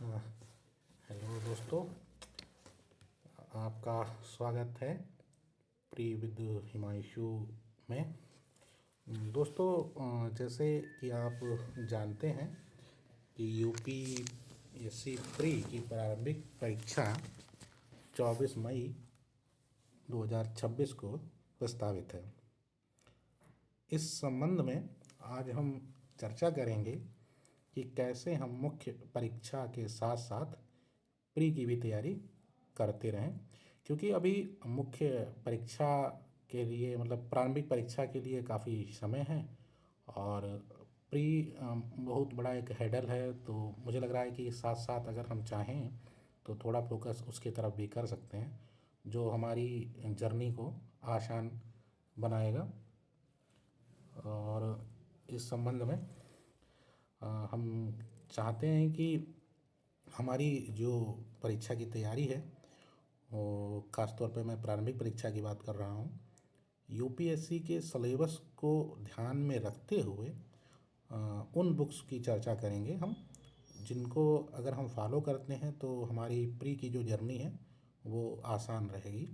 हाँ, हेलो दोस्तों, आपका स्वागत है प्री विद हिमांशु में। दोस्तों, जैसे कि आप जानते हैं कि यूपीएससी प्री की प्रारंभिक परीक्षा 24 मई 2026 को प्रस्तावित है। इस संबंध में आज हम चर्चा करेंगे कि कैसे हम मुख्य परीक्षा के साथ साथ प्री की भी तैयारी करते रहें, क्योंकि अभी मुख्य परीक्षा के लिए मतलब प्रारंभिक परीक्षा के लिए काफ़ी समय है और प्री बहुत बड़ा एक हेडल है। तो मुझे लग रहा है कि साथ साथ अगर हम चाहें तो थोड़ा फोकस उसकी तरफ भी कर सकते हैं, जो हमारी जर्नी को आसान बनाएगा। और इस संबंध में हम चाहते हैं कि हमारी जो परीक्षा की तैयारी है, वो ख़ास तौर पे मैं प्रारंभिक परीक्षा की बात कर रहा हूँ, यूपीएससी के सिलेबस को ध्यान में रखते हुए उन बुक्स की चर्चा करेंगे हम, जिनको अगर हम फॉलो करते हैं तो हमारी प्री की जो जर्नी है वो आसान रहेगी।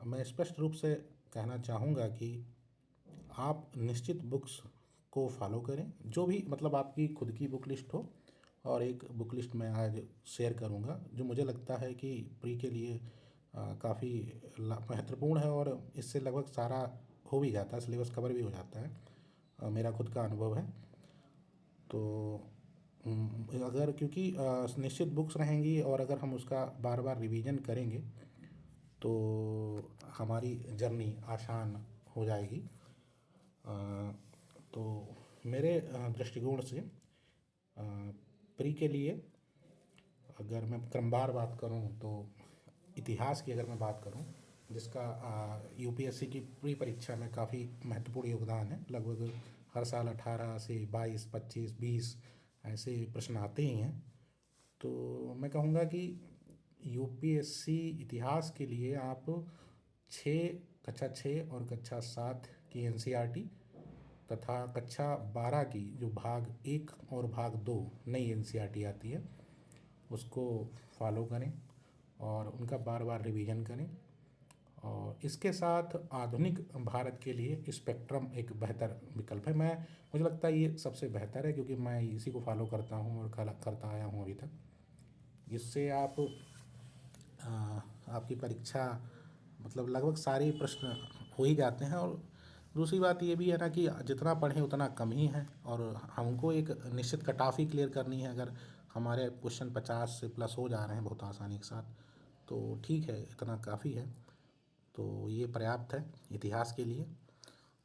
मैं स्पष्ट रूप से कहना चाहूँगा कि आप निश्चित बुक्स को फॉलो करें, जो भी मतलब आपकी खुद की बुक लिस्ट हो। और एक बुक लिस्ट मैं आज शेयर करूंगा जो मुझे लगता है कि प्री के लिए काफ़ी महत्वपूर्ण है, और इससे लगभग सारा हो भी जाता है, सिलेबस कवर भी हो जाता है। मेरा खुद का अनुभव है। तो अगर क्योंकि निश्चित बुक्स रहेंगी और अगर हम उसका बार बार रिवीजन करेंगे तो हमारी जर्नी आसान हो जाएगी। तो मेरे दृष्टिकोण से प्री के लिए अगर मैं क्रमवार बात करूं तो इतिहास की अगर मैं बात करूं, जिसका यूपीएससी की प्री परीक्षा में काफ़ी महत्वपूर्ण योगदान है। लगभग हर साल 18 से 22, 25, 20 ऐसे प्रश्न आते ही हैं। तो मैं कहूँगा कि यूपीएससी इतिहास के लिए आप छः कक्षा 6 और कक्षा 7 की एनसीईआरटी तथा कक्षा 12 की जो भाग 1 और भाग 2 नई एनसीईआरटी आती है उसको फॉलो करें और उनका बार बार रिवीजन करें। और इसके साथ आधुनिक भारत के लिए स्पेक्ट्रम एक बेहतर विकल्प है। मुझे लगता है ये सबसे बेहतर है, क्योंकि मैं इसी को फॉलो करता हूँ और करता आया हूँ अभी तक। इससे आपकी परीक्षा मतलब लगभग सारे प्रश्न हो ही जाते हैं। और दूसरी बात ये भी है ना कि जितना पढ़ें उतना कम ही है, और हमको एक निश्चित कट ऑफ ही क्लियर करनी है। अगर हमारे क्वेश्चन 50 से प्लस हो जा रहे हैं बहुत आसानी के साथ तो ठीक है, इतना काफ़ी है। तो ये पर्याप्त है इतिहास के लिए।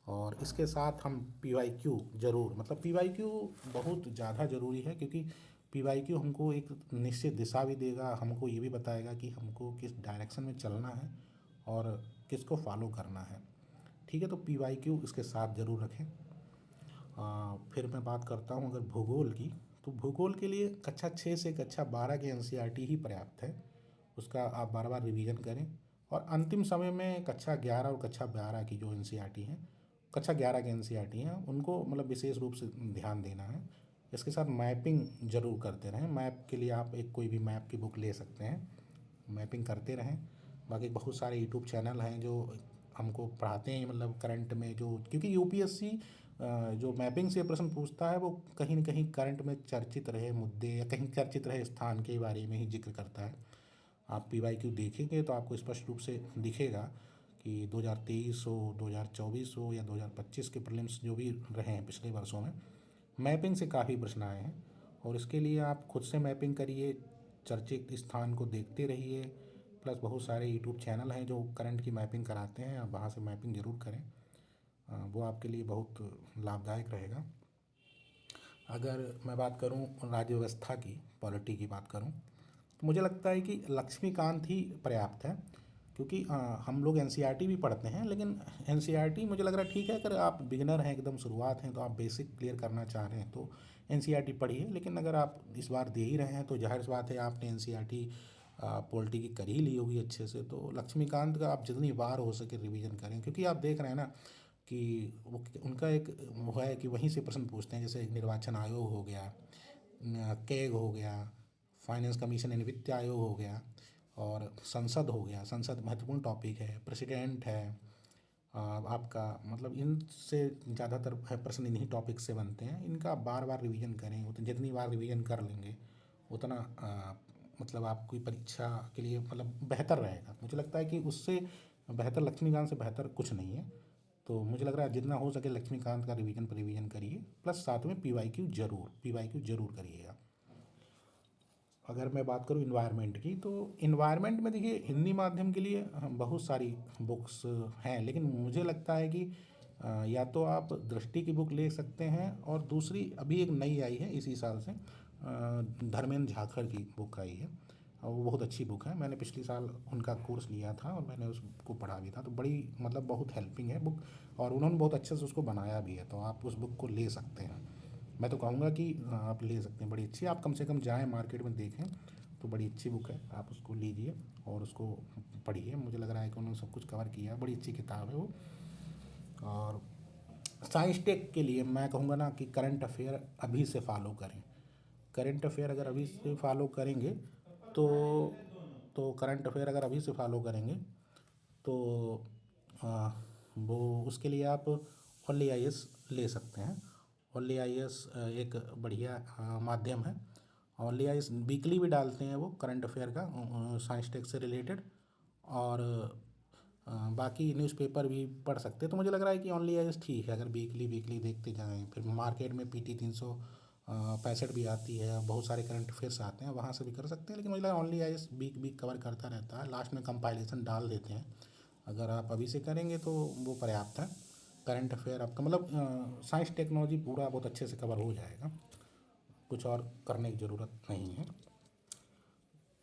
और इसके साथ हम पीवाईक्यू ज़रूर, मतलब पीवाईक्यू बहुत ज़्यादा ज़रूरी है, क्योंकि पीवाईक्यू हमको एक निश्चित दिशा भी देगा, हमको ये भी बताएगा कि हमको किस डायरेक्शन में चलना है और किसको फॉलो करना है। ठीक है, तो पीवाईक्यू इसके साथ ज़रूर रखें। फिर मैं बात करता हूँ अगर भूगोल की, तो भूगोल के लिए कक्षा 6 से कक्षा 12 की एनसीईआरटी ही पर्याप्त है। उसका आप बार बार रिवीजन करें। और अंतिम समय में कक्षा 11 और कक्षा 12 की जो एनसीईआरटी हैं, कक्षा 11 की एनसीईआरटी हैं, उनको मतलब विशेष रूप से ध्यान देना है। इसके साथ मैपिंग जरूर करते रहें। मैप के लिए आप एक कोई भी मैप की बुक ले सकते हैं, मैपिंग करते रहें। बाकी बहुत सारे यूट्यूब चैनल हैं जो हमको पढ़ाते हैं, मतलब करंट में जो, क्योंकि यूपीएससी जो मैपिंग से प्रश्न पूछता है वो कहीं न कहीं करंट में चर्चित रहे मुद्दे या कहीं चर्चित रहे स्थान के बारे में ही जिक्र करता है। आप पीवाईक्यू देखेंगे तो आपको स्पष्ट रूप से दिखेगा कि 2023 हो, 2024 हो या 2025 के प्रीलिम्स जो भी रहे हैं पिछले वर्षों में, मैपिंग से काफ़ी प्रश्न आए हैं। और इसके लिए आप खुद से मैपिंग करिए, चर्चित स्थान को देखते रहिए। प्लस बहुत सारे यूट्यूब चैनल हैं जो करंट की मैपिंग कराते हैं, आप वहाँ से मैपिंग ज़रूर करें। वो आपके लिए बहुत लाभदायक रहेगा। अगर मैं बात करूं राज्य व्यवस्था की, पॉलिटी की बात करूं, तो मुझे लगता है कि लक्ष्मीकांत ही पर्याप्त है। क्योंकि हम लोग एनसीईआरटी भी पढ़ते हैं, लेकिन एनसीईआरटी मुझे लग रहा है ठीक है। अगर आप बिगिनर हैं, एकदम शुरुआत हैं, तो आप बेसिक क्लियर करना चाह रहे हैं तो एनसीईआरटी पढ़िए। लेकिन अगर आप इस बार दे ही रहे हैं तो जाहिर सी बात है आपने एनसीईआरटी पॉलिटी की कर ही ली होगी अच्छे से। तो लक्ष्मीकांत का आप जितनी बार हो सके रिवीजन करें, क्योंकि आप देख रहे हैं ना कि वो उनका एक वो है कि वहीं से प्रश्न पूछते हैं। जैसे निर्वाचन आयोग हो गया, कैग हो गया, फाइनेंस कमीशन यानी वित्त आयोग हो गया, और संसद हो गया, संसद महत्वपूर्ण टॉपिक है, प्रेसिडेंट है, आपका मतलब इनसे ज़्यादातर प्रश्न इन्हीं टॉपिक से बनते हैं। इनका बार बार रिवीजन करें, उतनी जितनी बार रिवीजन कर लेंगे उतना मतलब आपकी परीक्षा के लिए मतलब बेहतर रहेगा। मुझे लगता है कि उससे बेहतर, लक्ष्मीकांत से बेहतर कुछ नहीं है। तो मुझे लग रहा है जितना हो सके लक्ष्मीकांत का रिवीजन पर रिवीजन करिए, प्लस साथ में पी वाई क्यू जरूर करिएगा। अगर मैं बात करूँ इन्वायरमेंट की, तो इन्वायरमेंट में देखिए हिंदी माध्यम के लिए बहुत सारी बुक्स हैं, लेकिन मुझे लगता है कि या तो आप दृष्टि की बुक ले सकते हैं, और दूसरी अभी एक नई आई है इसी साल से, धर्मेंद्र झाखड़ की बुक आई है, और वो बहुत अच्छी बुक है। मैंने पिछले साल उनका कोर्स लिया था और मैंने उसको पढ़ा भी था, तो बड़ी मतलब बहुत हेल्पिंग है बुक, और उन्होंने बहुत अच्छे से उसको बनाया भी है, तो आप उस बुक को ले सकते हैं। मैं तो कहूँगा कि आप ले सकते हैं, बड़ी अच्छी, आप कम से कम जाएँ मार्केट में देखें, तो बड़ी अच्छी बुक है, आप उसको लीजिए और उसको पढ़िए। मुझे लग रहा है कि उन्होंने सब कुछ कवर किया है, बड़ी अच्छी किताब है वो। और साइंस टेक के लिए मैं कहूँगा ना कि करंट अफेयर अभी से फॉलो करें। करंट अफेयर अगर अभी से फॉलो करेंगे तो करंट अफेयर अगर अभी से फॉलो करेंगे तो आ, वो उसके लिए आप ओनली आई एस ले सकते हैं। ओनली आई एस एक बढ़िया माध्यम है। ओनली आई एस वीकली भी डालते हैं वो करंट अफेयर का, साइंस टेक से रिलेटेड, और बाकी न्यूज़पेपर भी पढ़ सकते हैं। तो मुझे लग रहा है कि ओनली आई एस ठीक है, अगर वीकली वीकली देखते जाएँ। फिर मार्केट में पी टी 365 भी आती है, बहुत सारे करंट अफेयर्स आते हैं, वहाँ से भी कर सकते हैं। लेकिन मुझे लगा ओनली आई एस वीक वीक कवर करता रहता है, लास्ट में कंपाइलेशन डाल देते हैं। अगर आप अभी से करेंगे तो वो पर्याप्त है। करंट अफेयर आपका मतलब साइंस टेक्नोलॉजी पूरा बहुत अच्छे से कवर हो जाएगा, कुछ और करने की ज़रूरत नहीं है।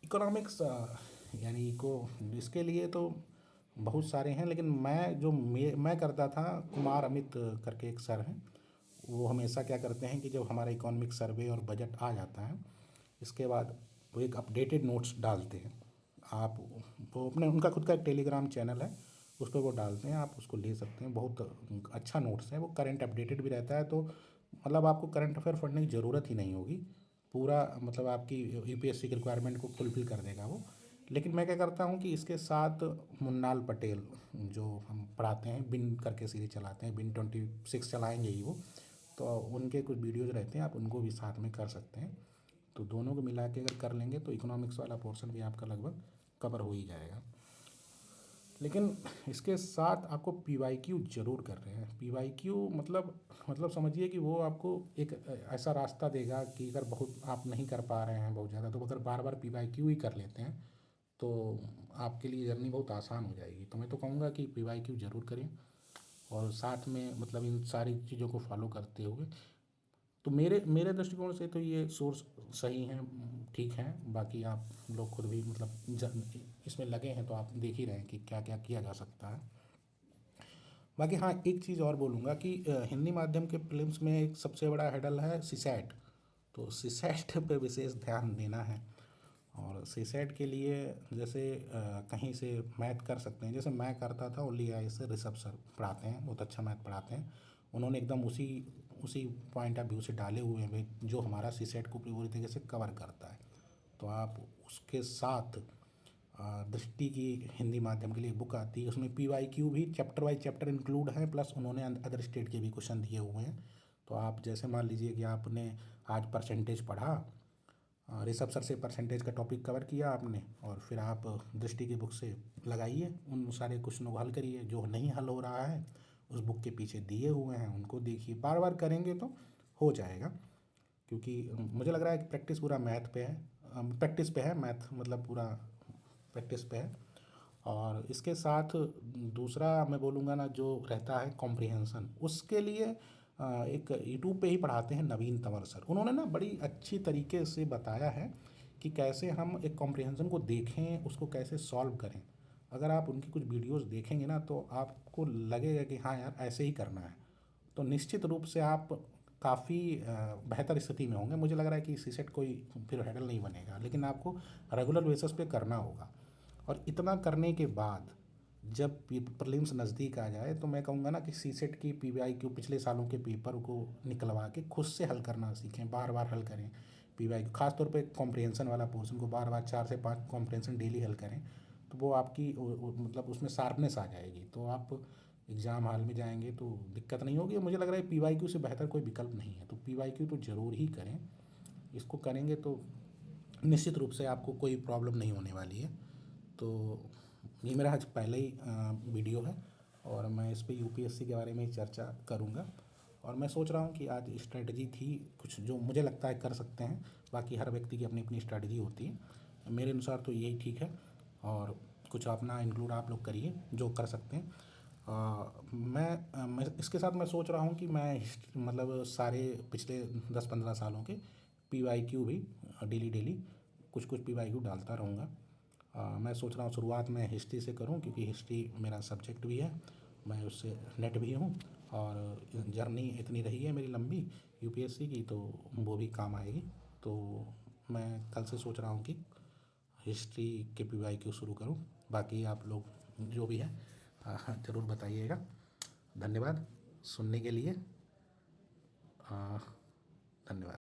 इकोनॉमिक्स यानी इको, इसके लिए तो बहुत सारे हैं, लेकिन मैं करता था, कुमार अमित करके एक सर हैं, वो हमेशा क्या करते हैं कि जब हमारा इकोनॉमिक सर्वे और बजट आ जाता है, इसके बाद वो एक अपडेटेड नोट्स डालते हैं। आप वो अपने, उनका खुद का एक टेलीग्राम चैनल है, उस पर वो डालते हैं, आप उसको ले सकते हैं। बहुत अच्छा नोट्स है वो, करंट अपडेटेड भी रहता है, तो मतलब आपको करंट अफेयर पढ़ने की ज़रूरत ही नहीं होगी। पूरा मतलब आपकी यूपीएससी की रिक्वायरमेंट को फुलफिल कर देगा वो। लेकिन मैं क्या करता हूँ कि इसके साथ मुन्नाल पटेल जो हम पढ़ाते हैं, बिन करके सीरीज चलाते हैं, बिन 26 चलाएंगे ही वो, तो उनके कुछ वीडियोज़ रहते हैं, आप उनको भी साथ में कर सकते हैं। तो दोनों को मिला के अगर कर लेंगे तो इकोनॉमिक्स वाला पोर्शन भी आपका लगभग कवर हो ही जाएगा। लेकिन इसके साथ आपको पी वाई क्यू जरूर कर रहे हैं। पी वाई क्यू मतलब समझिए कि वो आपको एक ऐसा रास्ता देगा कि अगर बहुत आप नहीं कर पा रहे हैं बहुत ज़्यादा, तो अगर बार बार पी वाई क्यू ही कर लेते हैं तो आपके लिए जर्नी बहुत आसान हो जाएगी। तो मैं तो कहूँगा कि पी वाई क्यू ज़रूर करें, और साथ में मतलब इन सारी चीज़ों को फॉलो करते हुए, तो मेरे मेरे दृष्टिकोण से तो ये सोर्स सही हैं, ठीक हैं। बाकी आप लोग खुद भी मतलब इसमें लगे हैं, तो आप देख ही रहे हैं कि क्या क्या किया जा सकता है। बाकी हाँ, एक चीज़ और बोलूँगा कि हिंदी माध्यम के प्रीलिम्स में एक सबसे बड़ा हेडल है सीसैट। तो सीसैट पे विशेष ध्यान देना है। और सीसैट के लिए जैसे कहीं से मैथ कर सकते हैं, जैसे मैं करता था ओनली आई से, ऋषभ सर पढ़ाते हैं, बहुत अच्छा मैथ पढ़ाते हैं। उन्होंने एकदम उसी उसी पॉइंट ऑफ व्यू से डाले हुए हैं जो हमारा सीसैट को पूरी तरीके से कवर करता है। तो आप उसके साथ दृष्टि की हिंदी माध्यम के लिए बुक आती है, उसमें पी वाई क्यू भी चैप्टर वाइज चैप्टर इंक्लूड है, प्लस उन्होंने अदर स्टेट के भी क्वेश्चन दिए हुए हैं। तो आप जैसे मान लीजिए कि आपने आज परसेंटेज पढ़ा, ऋषभ सर से परसेंटेज का टॉपिक कवर किया आपने, और फिर आप दृष्टि की बुक से लगाइए, उन सारे क्वेश्चनों को हल करिए। जो नहीं हल हो रहा है उस बुक के पीछे दिए हुए हैं, उनको देखिए, बार बार करेंगे तो हो जाएगा। क्योंकि मुझे लग रहा है कि प्रैक्टिस पूरा मैथ पे है, प्रैक्टिस पे है, मैथ मतलब पूरा प्रैक्टिस पे है। और इसके साथ दूसरा मैं बोलूँगा ना, जो रहता है कॉम्प्रिहेंसन, उसके लिए एक यूट्यूब पे ही पढ़ाते हैं नवीन तंवर सर। उन्होंने ना बड़ी अच्छी तरीके से बताया है कि कैसे हम एक कॉम्प्रिहेंसन को देखें, उसको कैसे सॉल्व करें। अगर आप उनकी कुछ वीडियोस देखेंगे ना, तो आपको लगेगा कि हाँ यार, ऐसे ही करना है। तो निश्चित रूप से आप काफ़ी बेहतर स्थिति में होंगे। मुझे लग रहा है कि सीसेट कोई फिर हैडल नहीं बनेगा, लेकिन आपको रेगुलर बेसिस पे करना होगा। और इतना करने के बाद जब प्रीलिम्स नज़दीक आ जाए, तो मैं कहूँगा ना कि सीसेट की पी वाई क्यू पिछले सालों के पेपर को निकलवा के खुद से हल करना सीखें, बार बार हल करें। पीवाई खास तौर पे कॉम्प्रिहेंशन वाला पोर्शन को बार बार 4 से 5 कॉम्प्रिहेंशन डेली हल करें तो वो आपकी मतलब उसमें शार्पनेस आ जाएगी, तो आप एग्ज़ाम हॉल में जाएंगे तो दिक्कत नहीं होगी। मुझे लग रहा है पीवाईक्यू से बेहतर कोई विकल्प नहीं है, तो पीवाईक्यू तो ज़रूर ही करें। इसको करेंगे तो निश्चित रूप से आपको कोई प्रॉब्लम नहीं होने वाली है। तो ये मेरा आज पहला ही वीडियो है और मैं इस पे यूपीएससी के बारे में ही चर्चा करूँगा। और मैं सोच रहा हूँ कि आज स्ट्रेटजी थी कुछ जो मुझे लगता है कर सकते हैं, बाकी हर व्यक्ति की अपनी अपनी स्ट्रेटजी होती है। मेरे अनुसार तो यही ठीक है और कुछ अपना इंक्लूड आप लोग करिए जो कर सकते हैं। मैं इसके साथ मैं सोच रहा हूँ कि मैं मतलब सारे पिछले 10-15 सालों के पीवाईक्यू भी डेली डेली कुछ कुछ पीवाईक्यू डालता रहूँगा। मैं सोच रहा हूँ शुरुआत मैं हिस्ट्री से करूँ क्योंकि हिस्ट्री मेरा सब्जेक्ट भी है, मैं उससे नेट भी हूँ और जर्नी इतनी रही है मेरी लंबी यूपीएससी की, तो वो भी काम आएगी। तो मैं कल से सोच रहा हूँ कि हिस्ट्री के पीवाईक्यू शुरू करूँ। बाकी आप लोग जो भी है ज़रूर बताइएगा। धन्यवाद सुनने के लिए। धन्यवाद।